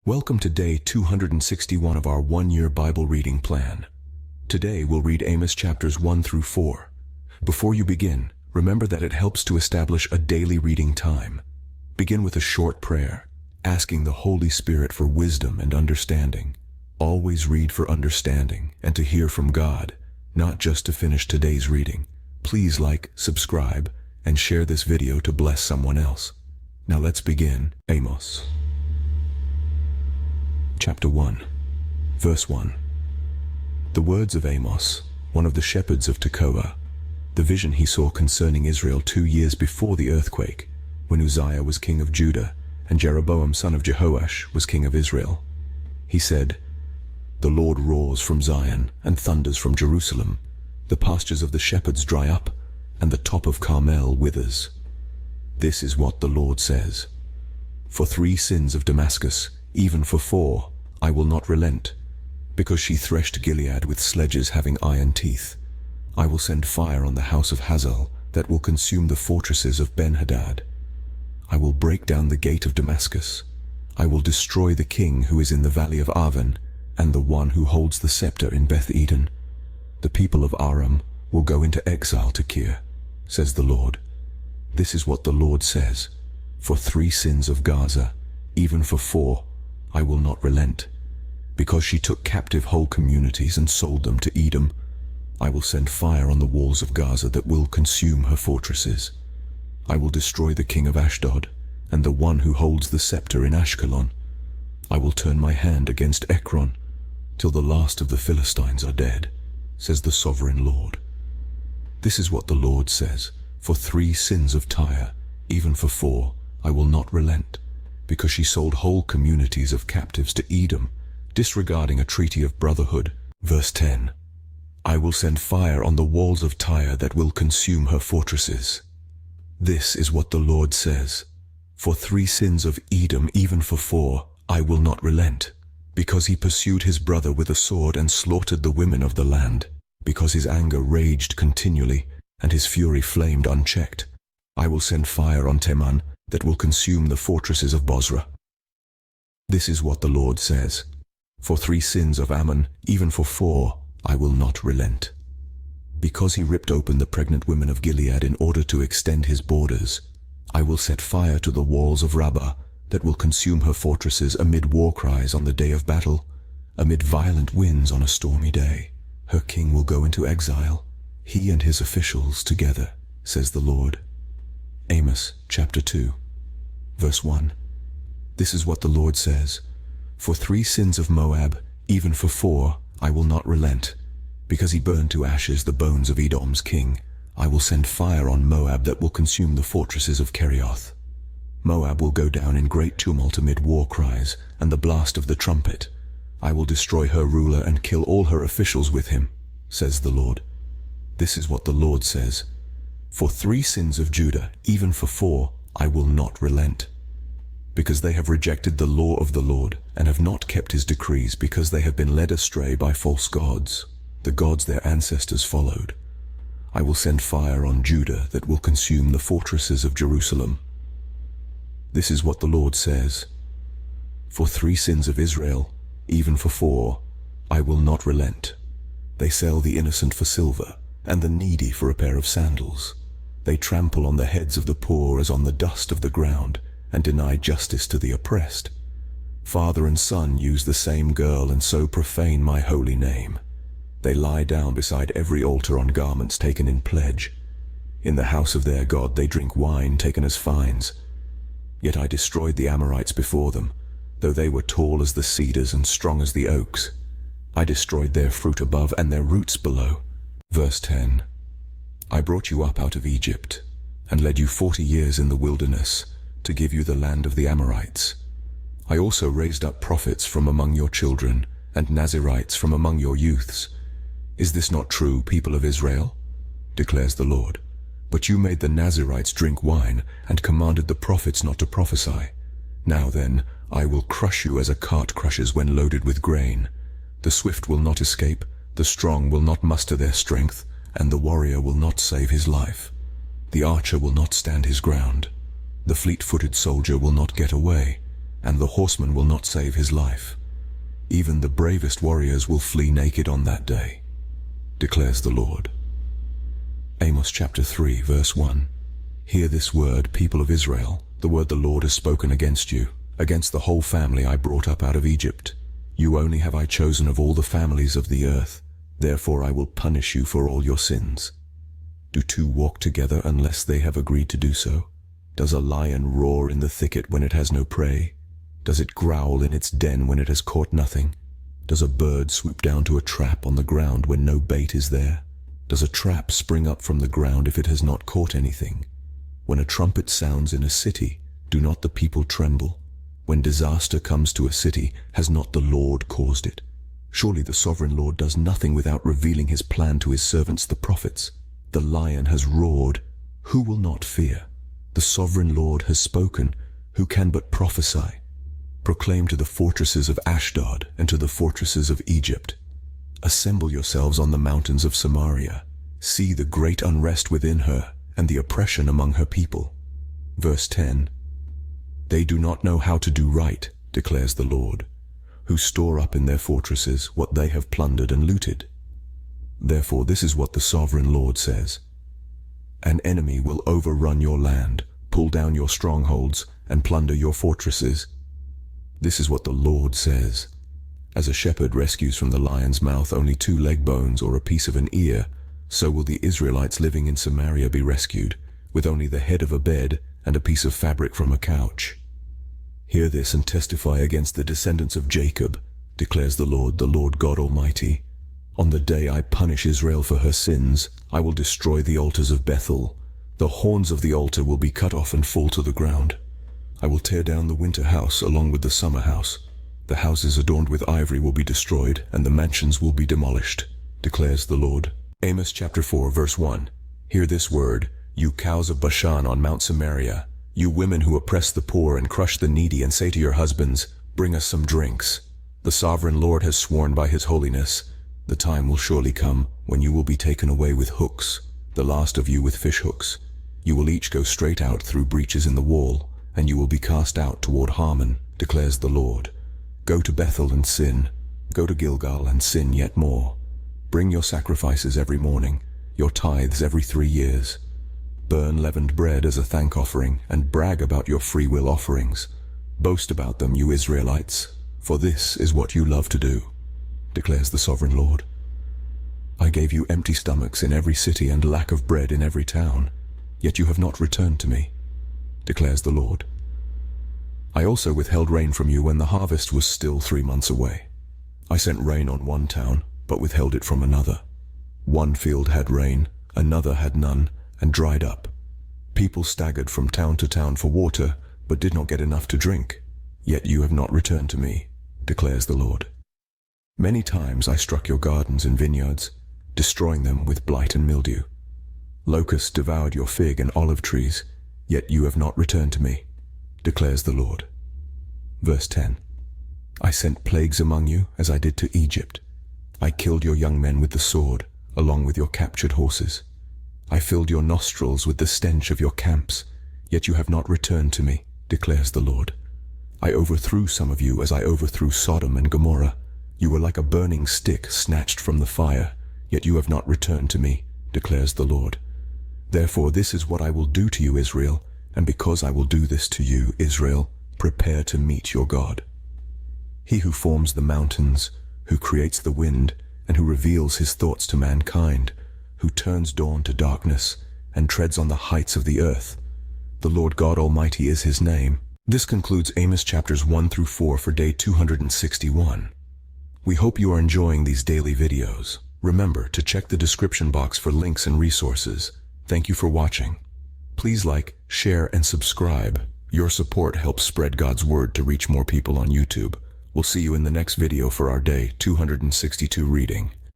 Welcome to day 261 of our one-year Bible reading plan. Today we'll read Amos chapters 1 through 4. Before you begin, remember that it helps to establish a daily reading time. Begin with a short prayer, asking the Holy Spirit for wisdom and understanding. Always read for understanding and to hear from God, not just to finish today's reading. Please like, subscribe, and share this video to bless someone else. Now let's begin. Amos. Chapter 1, verse 1. The words of Amos, one of the shepherds of Tekoa, the vision he saw concerning Israel 2 years before the earthquake, when Uzziah was king of Judah and Jeroboam son of Jehoash was king of Israel. He said, "The Lord roars from Zion and thunders from Jerusalem. The pastures of the shepherds dry up, and the top of Carmel withers. This is what the Lord says. For 3 sins of Damascus, even for 4, I will not relent, because she threshed Gilead with sledges having iron teeth. I will send fire on the house of Hazael that will consume the fortresses of Ben-Hadad. I will break down the gate of Damascus. I will destroy the king who is in the valley of Arvan, and the one who holds the scepter in Beth-Eden. The people of Aram will go into exile to Kir, says the Lord. This is what the Lord says. For 3 sins of Gaza, even for 4, I will not relent. Because she took captive whole communities and sold them to Edom, I will send fire on the walls of Gaza that will consume her fortresses. I will destroy the king of Ashdod and the one who holds the scepter in Ashkelon. I will turn my hand against Ekron till the last of the Philistines are dead, says the sovereign Lord. This is what the Lord says. For 3 sins of Tyre, even for 4, I will not relent, because she sold whole communities of captives to Edom, disregarding a treaty of brotherhood. Verse 10. I will send fire on the walls of Tyre that will consume her fortresses. This is what the Lord says. For 3 sins of Edom, even for 4, I will not relent, because he pursued his brother with a sword and slaughtered the women of the land, because his anger raged continually, and his fury flamed unchecked. I will send fire on Teman that will consume the fortresses of Bozrah. This is what the Lord says. For 3 sins of Ammon, even for 4, I will not relent. Because he ripped open the pregnant women of Gilead in order to extend his borders, I will set fire to the walls of Rabbah that will consume her fortresses amid war cries on the day of battle, amid violent winds on a stormy day. Her king will go into exile, he and his officials together, says the Lord. Amos chapter 2, verse 1. This is what the Lord says. For 3 sins of Moab, even for 4, I will not relent. Because he burned to ashes the bones of Edom's king, I will send fire on Moab that will consume the fortresses of Kerioth. Moab will go down in great tumult amid war cries and the blast of the trumpet. I will destroy her ruler and kill all her officials with him, says the Lord. This is what the Lord says. For 3 sins of Judah, even for 4, I will not relent. Because they have rejected the law of the Lord and have not kept his decrees, because they have been led astray by false gods, the gods their ancestors followed. I will send fire on Judah that will consume the fortresses of Jerusalem. This is what the Lord says. For 3 sins of Israel, even for 4, I will not relent. They sell the innocent for silver, and the needy for a pair of sandals. They trample on the heads of the poor as on the dust of the ground, and deny justice to the oppressed. Father and son use the same girl and so profane my holy name. They lie down beside every altar on garments taken in pledge. In the house of their God they drink wine taken as fines. Yet I destroyed the Amorites before them, though they were tall as the cedars and strong as the oaks. I destroyed their fruit above and their roots below. Verse 10. I brought you up out of Egypt, and led you 40 years in the wilderness, to give you the land of the Amorites. I also raised up prophets from among your children, and Nazirites from among your youths. Is this not true, people of Israel? Declares the Lord. But you made the Nazirites drink wine, and commanded the prophets not to prophesy. Now then, I will crush you as a cart crushes when loaded with grain. The swift will not escape, the strong will not muster their strength, and the warrior will not save his life. The archer will not stand his ground. The fleet-footed soldier will not get away, and the horseman will not save his life. Even the bravest warriors will flee naked on that day, declares the Lord. Amos chapter 3, verse 1. Hear this word, people of Israel, the word the Lord has spoken against you, against the whole family I brought up out of Egypt. You only have I chosen of all the families of the earth, therefore I will punish you for all your sins. Do two walk together unless they have agreed to do so? Does a lion roar in the thicket when it has no prey? Does it growl in its den when it has caught nothing? Does a bird swoop down to a trap on the ground when no bait is there? Does a trap spring up from the ground if it has not caught anything? When a trumpet sounds in a city, do not the people tremble? When disaster comes to a city, has not the Lord caused it? Surely the sovereign Lord does nothing without revealing his plan to his servants the prophets. The lion has roared, who will not fear? The sovereign Lord has spoken, who can but prophesy? Proclaim to the fortresses of Ashdod and to the fortresses of Egypt. Assemble yourselves on the mountains of Samaria. See the great unrest within her and the oppression among her people. Verse 10. They do not know how to do right, declares the Lord, who store up in their fortresses what they have plundered and looted. Therefore this is what the sovereign Lord says. An enemy will overrun your land, pull down your strongholds, and plunder your fortresses. This is what the Lord says. As a shepherd rescues from the lion's mouth only 2 leg bones or a piece of an ear, so will the Israelites living in Samaria be rescued, with only the head of a bed and a piece of fabric from a couch. Hear this and testify against the descendants of Jacob, declares the Lord God Almighty. On the day I punish Israel for her sins, I will destroy the altars of Bethel. The horns of the altar will be cut off and fall to the ground. I will tear down the winter house along with the summer house. The houses adorned with ivory will be destroyed, and the mansions will be demolished, declares the Lord. Amos chapter 4, verse 1. Hear this word, you cows of Bashan on Mount Samaria, you women who oppress the poor and crush the needy, and say to your husbands, bring us some drinks. The sovereign Lord has sworn by his holiness, the time will surely come when you will be taken away with hooks, the last of you with fish hooks. You will each go straight out through breaches in the wall, and you will be cast out toward Harmon, declares the Lord. Go to Bethel and sin. Go to Gilgal and sin yet more. Bring your sacrifices every morning, your tithes every 3 years. Burn leavened bread as a thank offering, and brag about your freewill offerings. Boast about them, you Israelites, for this is what you love to do, declares the sovereign Lord. I gave you empty stomachs in every city and lack of bread in every town, yet you have not returned to me, declares the Lord. I also withheld rain from you when the harvest was still 3 months away. I sent rain on one town, but withheld it from another. One field had rain, another had none, and dried up. People staggered from town to town for water, but did not get enough to drink. Yet you have not returned to me, declares the Lord. Many times I struck your gardens and vineyards, destroying them with blight and mildew. Locusts devoured your fig and olive trees, yet you have not returned to me, declares the Lord. Verse 10. I sent plagues among you, as I did to Egypt. I killed your young men with the sword, along with your captured horses. I filled your nostrils with the stench of your camps, yet you have not returned to me, declares the Lord. I overthrew some of you as I overthrew Sodom and Gomorrah. You were like a burning stick snatched from the fire, yet you have not returned to me, declares the Lord. Therefore this is what I will do to you, Israel, and because I will do this to you, Israel, prepare to meet your God. He who forms the mountains, who creates the wind, and who reveals his thoughts to mankind, who turns dawn to darkness, and treads on the heights of the earth. The Lord God Almighty is his name. This concludes Amos chapters 1 through 4 for day 261. We hope you are enjoying these daily videos. Remember to check the description box for links and resources. Thank you for watching. Please like, share, and subscribe. Your support helps spread God's word to reach more people on YouTube. We'll see you in the next video for our day 262 reading.